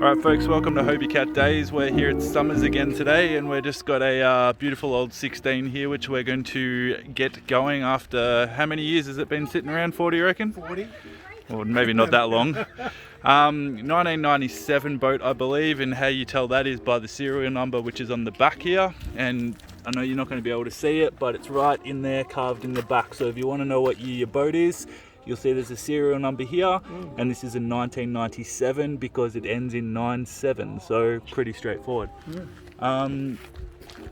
Alright folks, welcome to HOBIE CAT Days. We're here at Summers again today and we've just got a beautiful old 16 here which we're going to get going after, how many years has it been sitting around for, do you reckon? 40. Or maybe not that long. 1997 boat I believe, and how you tell that is by the serial number which is on the back here, and I know you're not going to be able to see it but it's right in there carved in the back, so if you want to know what year your boat is, you'll see there's a serial number here, and this is in 1997 because it ends in 97, so pretty straightforward. The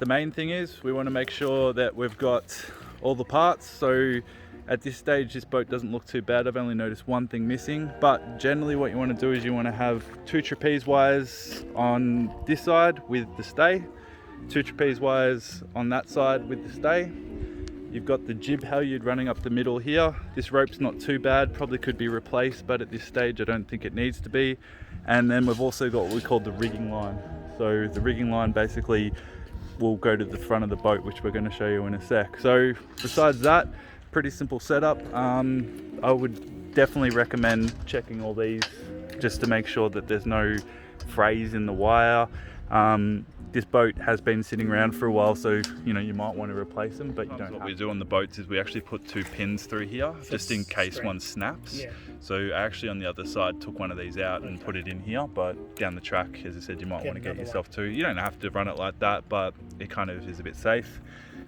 main thing is we want to make sure that we've got all the parts. So at this stage this boat doesn't look too bad. I've only noticed one thing missing, but generally what you want to do is you want to have 2 trapeze wires on this side with the stay, 2 trapeze wires on that side with the stay. You've got the jib halyard running up the middle here. This rope's not too bad, probably could be replaced, but at this stage I don't think it needs to be. And then we've also got what we call the rigging line. So the rigging line basically will go to the front of the boat, which we're going to show you in a sec. So besides that, pretty simple setup. I would definitely recommend checking all these just to make sure that there's no frays in the wire. This boat has been sitting around for a while, so you know you might want to replace them, but you don't. What we do on the boats is we actually put 2 pins through here just in case one snaps. Yeah. So I actually on the other side took one of these out and put it in here, but down the track, as I said, you might want to get yourself 2. You don't have to run it like that, but it kind of is a bit safe.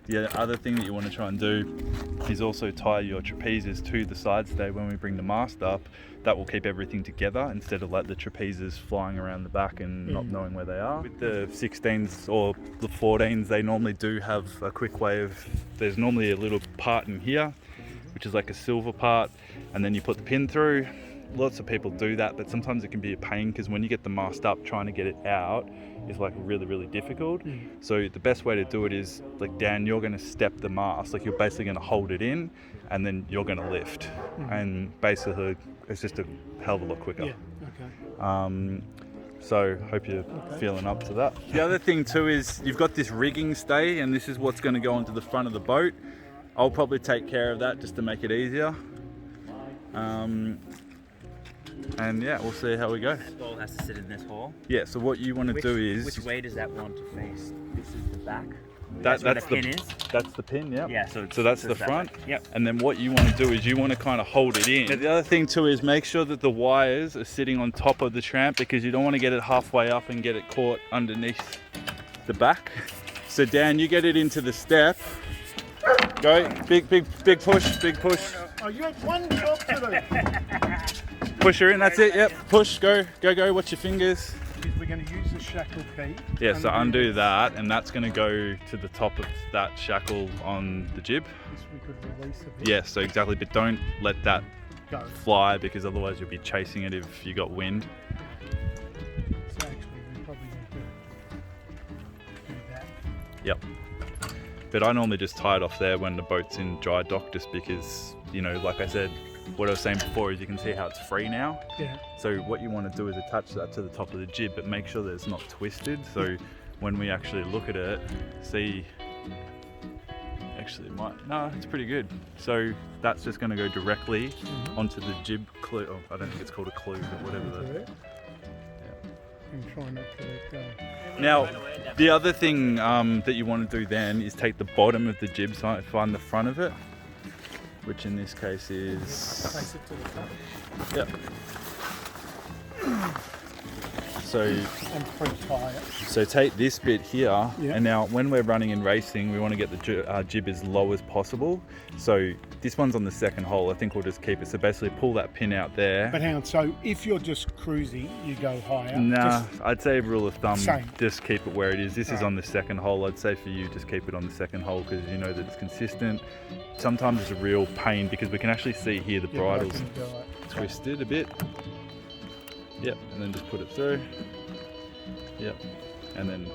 The other thing that you want to try and do is also tie your trapezes to the side stay when we bring the mast up. That will keep everything together instead of like the trapezes flying around the back and not knowing where they are. With the 16s or the 14s, they normally do have a quick way of, there's normally a little part in here, which is like a silver part, and then you put the pin through. Lots of people do that, but sometimes it can be a pain because when you get the mast up, trying to get it out is like really difficult. So the best way to do it is, like Dan, you're going to step the mast, like you're basically going to hold it in and then you're going to lift, and basically it's just a hell of a lot quicker. So hope you're feeling up to that. The other thing too is you've got this rigging stay, and this is what's going to go onto the front of the boat. I'll probably take care of that just to make it easier. And yeah, we'll see how we go. This ball has to sit in this hole. Yeah, so what you want to do is... Which way does that want to face? This is the back. That's where the pin is? That's the pin, yeah. Yeah, so that's the front. Yep. And then what you want to do is you want to kind of hold it in. Now, the other thing too is make sure that the wires are sitting on top of the tramp, because you don't want to get it halfway up and get it caught underneath the back. So Dan, you get it into the step. Go, big push, big push. Oh, you have one job to do. Push her in, that's it, yep. Push, go, watch your fingers. We're going to use the shackle key. Yeah, so undo that, and that's going to go to the top of that shackle on the jib. We could release a bit. Yeah, so exactly, but don't let that Go. fly, because otherwise you'll be chasing it if you got wind. So actually we probably need to do that. Yep. But I normally just tie it off there when the boat's in dry dock, just because, you know, like I said, what I was saying before is you can see how it's free now. Yeah. So what you want to do is attach that to the top of the jib, but make sure that it's not twisted. So when we actually look at it, see, actually it might, no, it's pretty good. So that's just going to go directly onto the jib clue. Oh, I don't think it's called a clue, but whatever that. And try not to let go. Now, the other thing that you want to do then is take the bottom of the jib, so find the front of it, which in this case is... Place it to the top. Yep. So, and pre-tie it. So take this bit here, and now when we're running and racing, we want to get the jib as low as possible. So this one's on the second hole. I think we'll just keep it. So basically pull that pin out there. But hang on, so if you're just cruising, you go higher? Nah, I'd say rule of thumb, same. Just keep it where it is. This is on the second hole. I'd say for you, just keep it on the second hole, because you know that it's consistent. Sometimes it's a real pain because we can actually see here the bridle's twisted a bit. Yep, and then just put it through. Yep, and then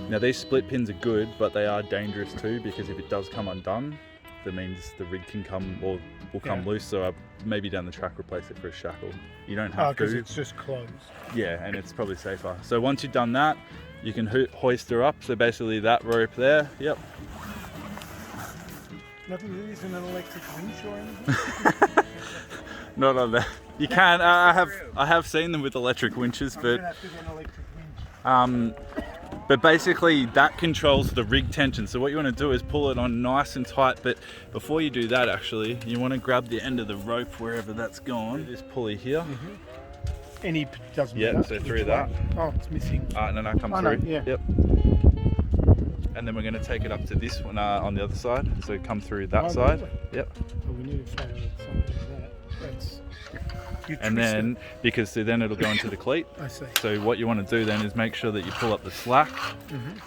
now these split pins are good, but they are dangerous too, because if it does come undone, that means the rig can come or will come loose. So maybe down the track replace it for a shackle. You don't have to. Because it's just closed. Yeah, and it's probably safer. So once you've done that, you can hoist her up. So basically that rope there. Yep. Nothing, there isn't an electric winch or anything? Not on that. You can. I have seen them with electric winches, I'm but gonna have to get an electric winch. but basically that controls the rig tension. So what you want to do is pull it on nice and tight. But before you do that, actually, you want to grab the end of the rope wherever that's gone. This pulley here. Any doesn't Yeah, matter. so through that. Oh, it's missing. No, come Oh, no, through. yeah. Yep. And then we're going to take it up to this one on the other side. So come through that Oh, side. really? Yep. Oh, we need to follow something like that. That's. You And twist then, it. because then it'll go into the cleat. I see. So what you want to do then is make sure that you pull up the slack.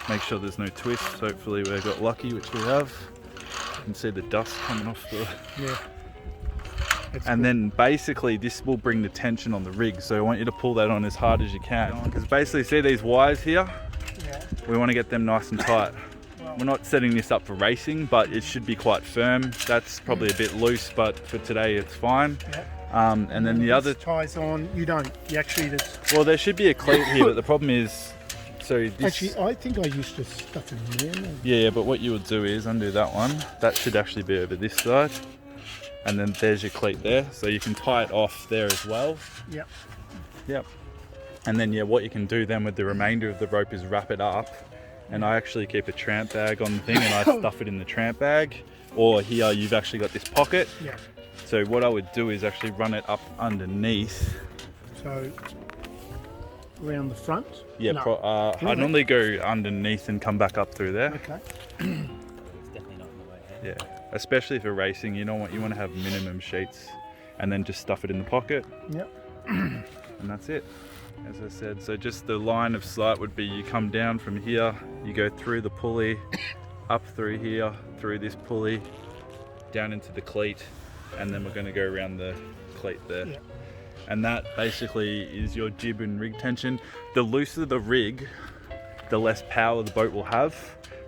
Make sure there's no twists. Hopefully we got lucky, which we have. You can see the dust coming off the... Yeah. That's And good. then basically this will bring the tension on the rig. So I want you to pull that on as hard as you can. Because basically, see these wires here? Yeah. We want to get them nice and tight. We're not setting this up for racing, but it should be quite firm. That's probably a bit loose, but for today it's fine. Yeah. And then the This other, ties on. You don't. You actually just. well, there should be a cleat here, but the problem is, so this, Actually, I think I used to stuff it in there. yeah, but what you would do is undo that one. That should actually be over this side. And then there's your cleat there. So you can tie it off there as well. Yep. Yep. And then, yeah, what you can do then with the remainder of the rope is wrap it up. And I actually keep a tramp bag on the thing and I stuff it in the tramp bag. Or here you've actually got this pocket. Yeah. So what I would do is actually run it up underneath. So around the front. Yeah, No. I normally go underneath and come back up through there. Okay. It's definitely not in the way. Hey? Yeah, especially for racing, you want to have minimum sheets, and then just stuff it in the pocket, Yep. and that's it. As I said, so just the line of sight would be you come down from here, you go through the pulley, up through here, through this pulley, down into the cleat, and then we're going to go around the cleat there. Yeah. And that basically is your jib and rig tension. The looser the rig, the less power the boat will have.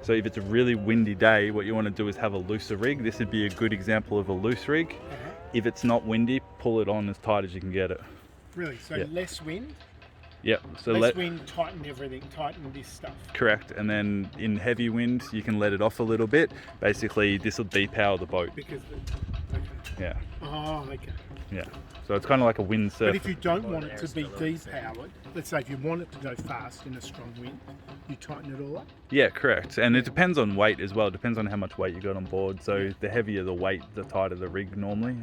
So if it's a really windy day, what you want to do is have a looser rig. This would be a good example of a loose rig. If it's not windy, pull it on as tight as you can get it. Really? So Yeah. less wind? Yep, so Less wind, tighten everything, tighten this stuff. correct. And then in heavy wind, you can let it off a little bit. Basically, this will depower the boat. Because okay. Yeah, Oh, okay. yeah. So it's kind of like a wind But surf. if you don't want it to be depowered, let's say if you want it to go fast in a strong wind, you tighten it all up? Yeah, correct. And it depends on weight as well. It depends on how much weight you got on board. So the heavier the weight, the tighter the rig normally.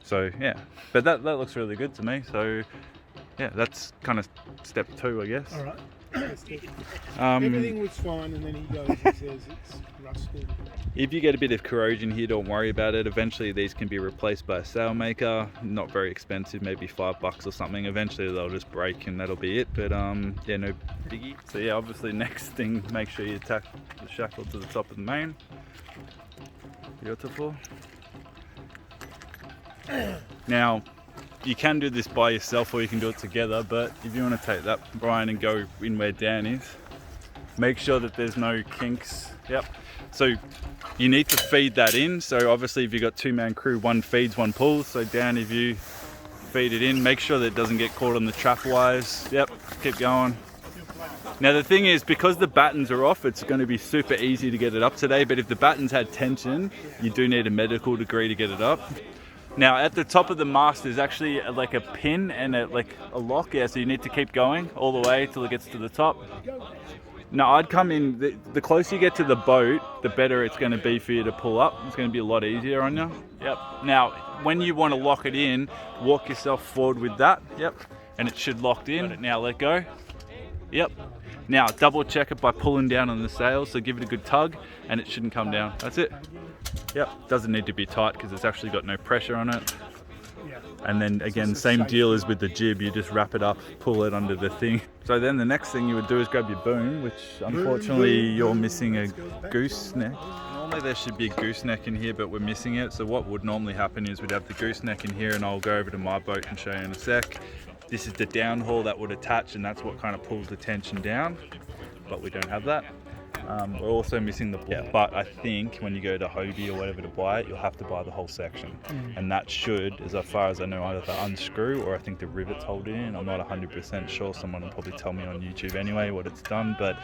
So yeah, but that looks really good to me. So yeah, that's kind of step 2, I guess. All right. Um, Everything was fine, and then he goes and says it's rusted. if you get a bit of corrosion here, don't worry about it. Eventually these can be replaced by a sailmaker. Not very expensive, maybe $5 or something. Eventually they'll just break and that'll be it. But yeah, no biggie. So yeah, obviously next thing, make sure you attach the shackle to the top of the main. Beautiful. Now, you can do this by yourself or you can do it together, but if you want to take that, Brian, and go in where Dan is, make sure that there's no kinks. Yep. So you need to feed that in. So obviously if you've got 2-man crew, one feeds, one pulls. So Dan, if you feed it in, make sure that it doesn't get caught on the trap wires. Yep, keep going. Now the thing is, because the battens are off, it's going to be super easy to get it up today, but if the battens had tension, you do need a medical degree to get it up. Now at the top of the mast there's actually like a pin and a lock, yeah, so you need to keep going all the way till it gets to the top. Now I'd come in, the closer you get to the boat, the better it's going to be for you to pull up. It's going to be a lot easier on you. Yep. Now when you want to lock it in, walk yourself forward with that, yep, and it should lock in. Now let go. Yep. Now double check it by pulling down on the sails, so give it a good tug and it shouldn't come down. That's it. Yep, doesn't need to be tight because it's actually got no pressure on it. Yeah. And then again, same deal as with the jib, you just wrap it up, pull it under the thing. So then the next thing you would do is grab your boom, which unfortunately you're missing a gooseneck. Normally there should be a gooseneck in here, but we're missing it. So what would normally happen is we'd have the gooseneck in here, and I'll go over to my boat and show you in a sec. This is the downhaul that would attach, and that's what kind of pulls the tension down, but we don't have that. We're also missing the but I think when you go to Hobie or whatever to buy it, you'll have to buy the whole section, and that should, as far as I know, either unscrew or I think the rivets hold it in. I'm not 100% sure. Someone will probably tell me on YouTube anyway what it's done, but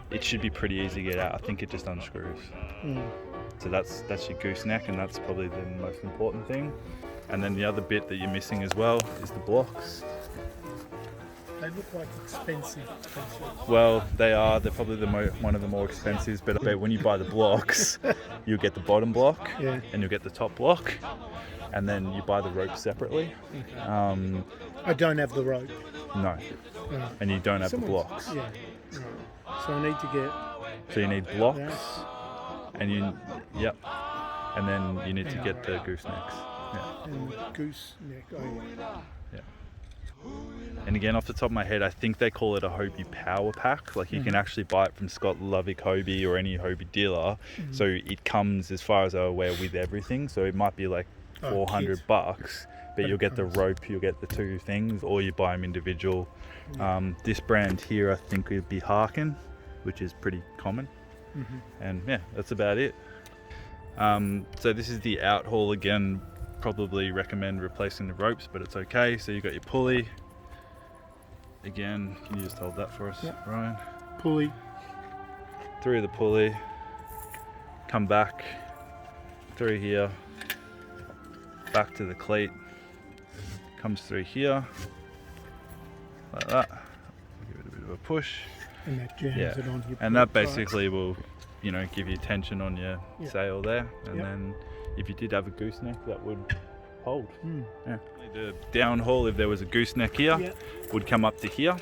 it should be pretty easy to get out. I think it just unscrews. So that's your gooseneck, and that's probably the most important thing. And then the other bit that you're missing as well is the blocks. They look like expensive. Well, they are. They're probably one of the more expensive, but when you buy the blocks, you'll get the bottom block Yeah. and you'll get the top block, and then you buy the rope separately. Okay. I don't have the rope. No, No. and you don't have the Someone's- blocks. Yeah. Right. So I need to get So you need blocks, that and yep, and then you need to get the goosenecks. Yeah. and gooseneck. Oh, yeah. And again, off the top of my head, I think they call it a HOBIE power pack. Like you can actually buy it from Scott Lovick Hobie or any Hobie dealer. So it comes, as far as I'm aware, with everything. So it might be like $400, but you'll get the rope, you'll get the two things, or you buy them individual. This brand here, I think, would be Harkin, which is pretty common. And yeah, that's about it. So this is the out haul again. Probably recommend replacing the ropes, but it's okay. So you got your pulley. Again, can you just hold that for us, Ryan? Pulley. Through the pulley, come back through here, back to the cleat, comes through here, like that. Give it a bit of a push. And that jams it onto your And that plate. basically will, give you tension on your sail there. And then if you did have a gooseneck, that would hold. Yeah. The downhaul, if there was a gooseneck here, would come up to here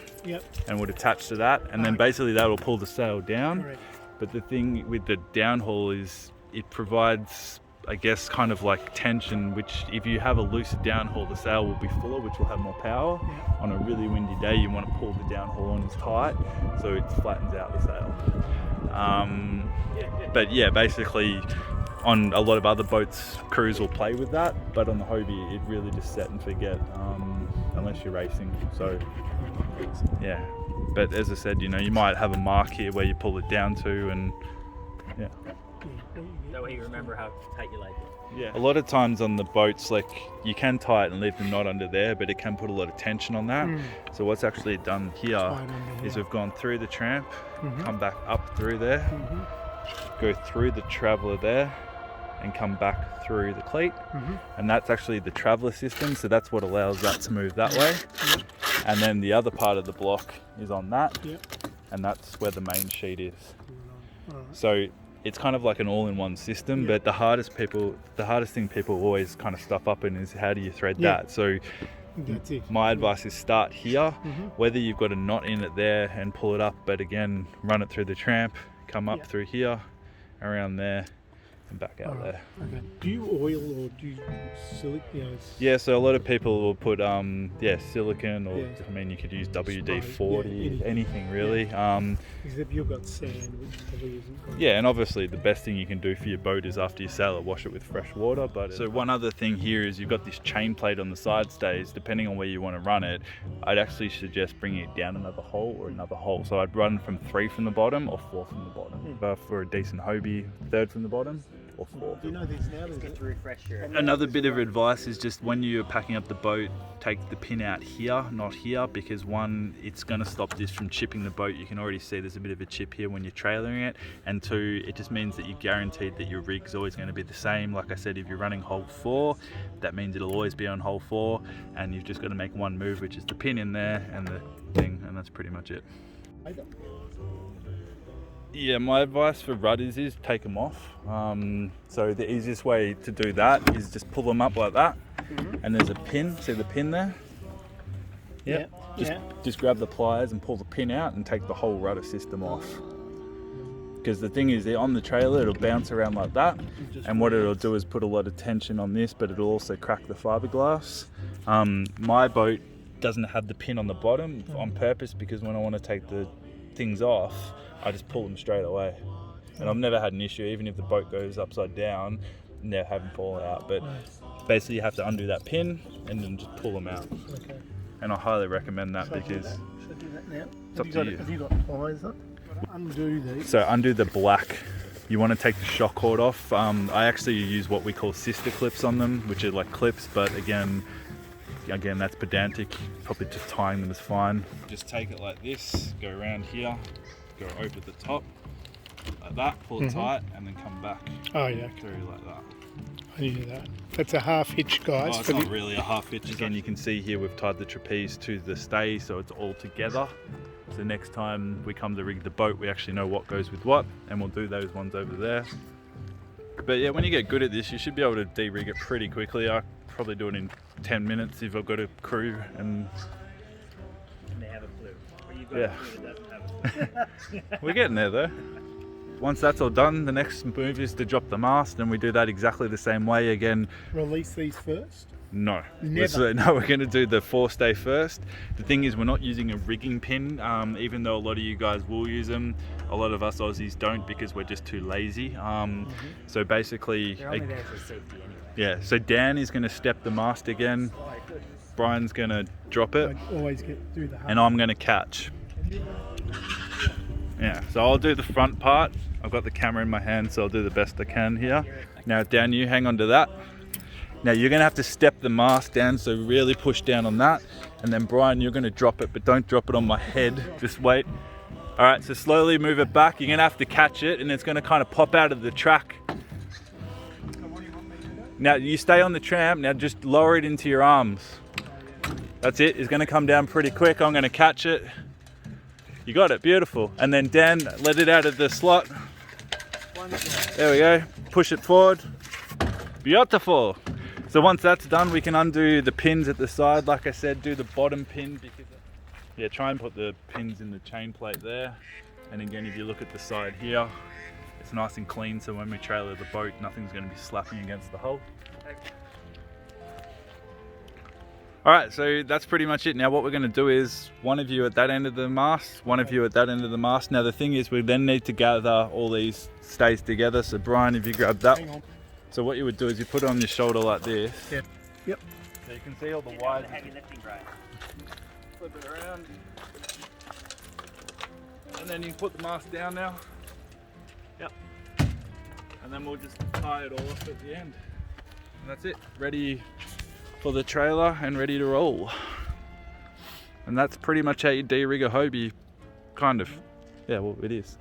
and would attach to that, and then basically that will pull the sail down. Correct. But the thing with the downhaul is it provides, I guess, kind of like tension, which if you have a looser downhaul, the sail will be fuller, which will have more power. On a really windy day, you want to pull the downhaul on as tight so it flattens out the sail. But yeah, basically on a lot of other boats, crews will play with that, but on the Hobie, it really just set and forget, unless you're racing. So yeah, but as I said, you might have a mark here where you pull it down to, and That way you remember how tight you like it. a lot of times on the boats, like you can tie it and leave the knot under there, but it can put a lot of tension on that. So what's actually done here is we've gone through the tramp, come back up through there, go through the traveller there, and come back through the cleat. And that's actually the traveller system, so that's what allows that to move that way. And then the other part of the block is on that, and that's where the main sheet is. So it's kind of like an all-in-one system, but the hardest thing people always kind of stuff up in is how do you thread that. So That's it. my advice is start here, whether you've got a knot in it there and pull it up, but again, run it through the tramp, come up through here, around there, and back out there. Okay. Do you oil or do you silicone? Yeah, so a lot of people will put silicone, or I mean you could use WD-40, anything really. Except you've got sand, which probably isn't good. Yeah, and obviously the best thing you can do for your boat is after you sail it, wash it with fresh water. But so one other thing here is you've got this chain plate on the side stays. Depending on where you want to run it, I'd actually suggest bringing it down another hole or another hole. So I'd run from 3 from the bottom or 4 from the bottom. But for a decent Hobie, 3rd from the bottom or 4. Do you know these now? Good to refresh your... Another bit of advice is just when you're packing up the boat, take the pin out here, not here, because one, it's going to stop this from chipping the boat. You can already see there's a bit of a chip here when you're trailering it, and 2, it just means that you're guaranteed that your rig's always going to be the same. Like I said, if you're running hole 4, that means it'll always be on hole 4, and you've just got to make one move, which is the pin in there and the thing, and that's pretty much it. Yeah, my advice for rudders is take them off. So the easiest way to do that is just pull them up like that, and there's a pin. See the pin there? Just grab the pliers and pull the pin out and take the whole rudder system off. Because the thing is, on the trailer, it'll bounce around like that, and what it'll do is put a lot of tension on this, but it'll also crack the fiberglass. My boat doesn't have the pin on the bottom on purpose, because when I want to take the things off, I just pull them straight away, and I've never had an issue. Even if the boat goes upside down, they haven't fallen out. But basically, you have to undo that pin and then just pull them out. Okay. And I highly recommend that, because Should I do that now? it's up to you. Have you got pliers up? Undo these. So undo the black. You want to take the shock cord off. I actually use what we call sister clips on them, which are like clips, but again, that's pedantic. Probably just tying them is fine. Just take it like this, go around here, go over the top, like that, pull it tight, and then come back Oh yeah. through like that. I knew that. That's a half hitch, guys. Oh, it's not really a half hitch. Again, you can see here we've tied the trapeze to the stay, so it's all together. So next time we come to rig the boat, we actually know what goes with what, and we'll do those ones over there. But yeah, when you get good at this, you should be able to de-rig it pretty quickly. I probably do it in 10 minutes if I've got a crew. And they have a clue. Or you got yeah, a clue that doesn't have a clue. we're getting there though. Once that's all done, the next move is to drop the mast, and we do that exactly the same way again. Release these first? No. Never. No, we're going to do the forestay first. The thing is, we're not using a rigging pin, even though a lot of you guys will use them. A lot of us Aussies don't because we're just too lazy. So basically, They're only there for safety anyway. yeah, so Dan is going to step the mast again. Brian's going to drop it, I always do the half. and I'm going to catch. Yeah, so I'll do the front part. I've got the camera in my hand, so I'll do the best I can here. Now, Dan, you hang on to that. Now, you're gonna have to step the mast down, so really push down on that. And then, Brian, you're gonna drop it, but don't drop it on my head. Just wait. All right, so slowly move it back. You're gonna have to catch it, and it's gonna kind of pop out of the track. Now, you stay on the tram. Now, just lower it into your arms. That's it. It's gonna come down pretty quick. I'm gonna catch it. You got it, beautiful. And then Dan, let it out of the slot. There we go, push it forward. Beautiful. So once that's done, we can undo the pins at the side. Like I said, do the bottom pin, because yeah, try and put the pins in the chain plate there. And again, if you look at the side here, it's nice and clean, so when we trailer the boat, nothing's gonna be slapping against the hull. All right, so that's pretty much it. Now what we're gonna do is one of you at that end of the mast, one of you at that end of the mast. Now the thing is, we then need to gather all these stays together. So Brian, if you grab that. Hang on. So what you would do is you put it on your shoulder like this. Yep. Yep. So you can see all the You're doing wires. the heavy lifting, Brian. Flip it around. And then you can put the mast down now. Yep. And then we'll just tie it all off at the end. And that's it. Ready for the trailer and ready to roll. And that's pretty much how you de-rig a Hobie, kind of. Yeah, well, it is.